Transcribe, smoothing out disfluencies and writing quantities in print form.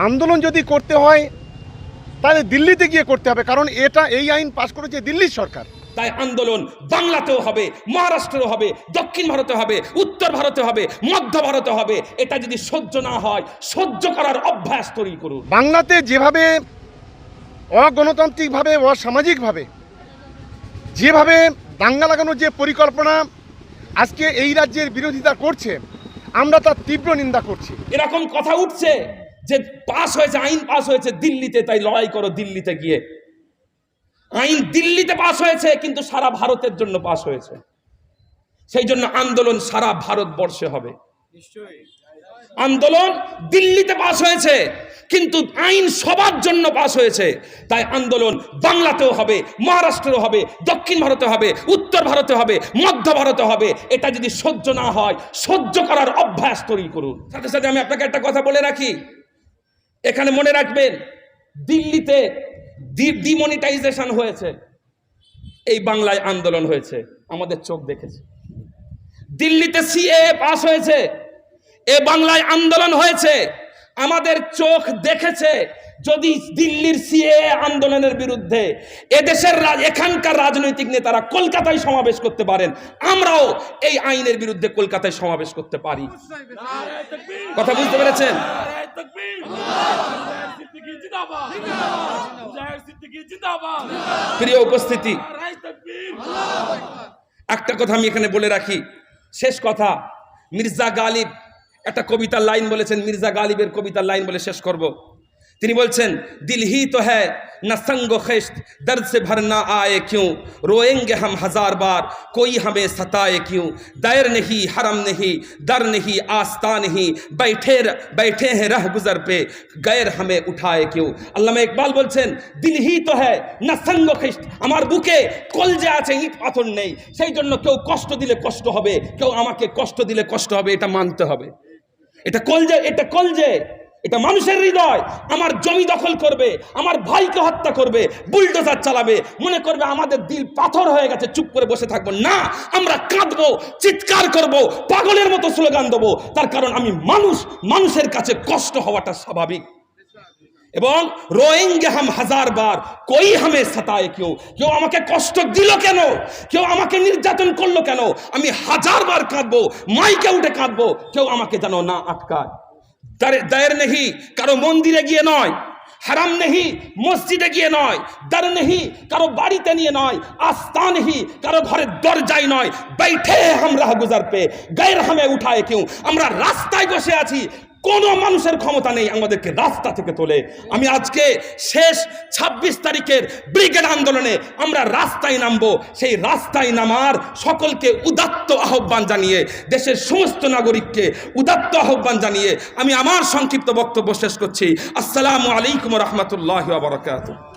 আন্দোলন যদি করতে হয় তাহলে দিল্লিতে গিয়ে করতে হবে, কারণ এই আইন পাশ করেছে দিল্লির সরকার। তাই আন্দোলন বাংলাতেও হবে, মহারাষ্ট্রেও হবে, দক্ষিণ ভারতে হবে, উত্তর ভারতে হবে, মধ্য ভারতে হবে। এটা যদি সহ্য না হয়, সহ্য করার অভ্যাস তৈরি করুন। বাংলাতে যেভাবে অগণতান্ত্রিকভাবে, অসামাজিকভাবে যেভাবে দাঙ্গা লাগানোর যে পরিকল্পনা আজকে এই রাজ্যের বিরোধিতা করছে, আমরা তার তীব্র নিন্দা করছি। এরকম কথা উঠছে যে পাস হয়েছে, আইন পাস হয়েছে দিল্লিতে, তাই লড়াই করো দিল্লিতে গিয়ে। আইন দিল্লিতে পাস হয়েছে, কিন্তু সারা ভারতের জন্য পাস হয়েছে। সেই জন্য আন্দোলন সারা ভারতবর্ষে হবে। আন্দোলন দিল্লিতে পাস হয়েছে, কিন্তু আইন সবার জন্য পাস হয়েছে। তাই আন্দোলন বাংলাতেও হবে, মহারাষ্ট্রেও হবে, দক্ষিণ ভারতে হবে, উত্তর ভারতে হবে, মধ্য ভারতে হবে। এটা যদি সহ্য না হয়, সহ্য করার অভ্যাস তৈরি করুন। সাথে সাথে আমি আপনাকে একটা কথা বলে রাখি, এখানে মনে রাখবেন, দিল্লিতে ডিমনিটাইজেশন হয়েছে, এই বাংলায় আন্দোলন হয়েছে, আমাদের চোখ দেখেছে। দিল্লিতে সিএএ পাস হয়েছে, এ বাংলায় আন্দোলন হয়েছে, আমাদের চোখ দেখেছে। যদি দিল্লির সিএএ আন্দোলনের বিরুদ্ধে এদেশের এখানকার রাজনৈতিক নেতারা কলকাতায় সমাবেশ করতে পারেন, আমরাও এই আইনের বিরুদ্ধে কলকাতায় সমাবেশ করতে পারি। কথা বুঝতে পেরেছেন? প্রিয় উপস্থিতি, একটা কথা আমি এখানে বলে রাখি, শেষ কথা। মির্জা গালিব একটা কবিতার লাইন বলেছেন, মির্জা গালিবের কবিতার লাইন বলে শেষ করব। তিনি বলছেন, দিল হি তো হ্যায় না সঙ্গো খেশত, দর্দ সে ভরনা আয়ে কিউঁ, রোয়েঙ্গে হাম হাজার বার, কোই হামে সতায়ে কিউঁ, দায়ের নেহি হরম নেহি, দর নেহি আস্তা নেহি, बैठे हैं रह गुजर पे, गैर हमें उठाए क्यों। আল্লামা ইকবাল বলছেন, দিল হি তো হ্যায় না সঙ্গো খেশত, আমার বুকে কলজে আছে, ইট পাথর নেই। সেই জন্য কেউ কষ্ট দিলে কষ্ট হবে, কেউ আমাকে কষ্ট দিলে কষ্ট হবে, এটা মানতে হবে। এটা কলজে, এটা কলজে, এটা মানুষের হৃদয়। আমার জমি দখল করবে, আমার ভাইকে হত্যা করবে, বুলডোজার চালাবে, মনে করবে আমাদের দিল পাথর হয়ে গেছে, চুপ করে বসে থাকবো না। আমরা কাঁদবো, চিৎকার করব, পাগলের মতো স্লোগান দেবো। তার কারণ আমি মানুষ, মানুষের কাছে কষ্ট হওয়াটা স্বাভাবিক। এবং রোয়েঙ্গে হাম হাজার বার, কই হামে সতায়ে কিউ, কেউ আমাকে কষ্ট দিল কেন, কেউ আমাকে নির্যাতন করলো কেন, আমি হাজার বার কাঁদবো, মাইকে উঠে কাঁদবো, কেউ আমাকে যেন না আটকায়। দায়ের নেহি, কারো মন্দিরে গিয়ে নয়, হারাম নেহি, মসজিদে গিয়ে নয়, দর নেহি, কারো বাড়িতে নিয়ে নয়, আস্তা নেহি, কারো ঘরের দরজায় নয়, बैठे हम राह गुजर पे, गैर हमें उठाए क्यों। আমরা রাস্তায় বসে আছি, কোনো মানুষের ক্ষমতা নেই আমাদেরকে রাস্তা থেকে তোলে। আমি আজকে শেষ 26 তারিখের ব্রিগেড আন্দোলনে আমরা রাস্তায় নামবো। সেই রাস্তায় নামার সকলকে উদাত্ত আহ্বান জানিয়ে, দেশের সমস্ত নাগরিককে উদাত্ত আহ্বান জানিয়ে আমি আমার সংক্ষিপ্ত বক্তব্য শেষ করছি। আসসালামু আলাইকুম ওয়া রাহমাতুল্লাহি ওয়া বারাকাতুহু।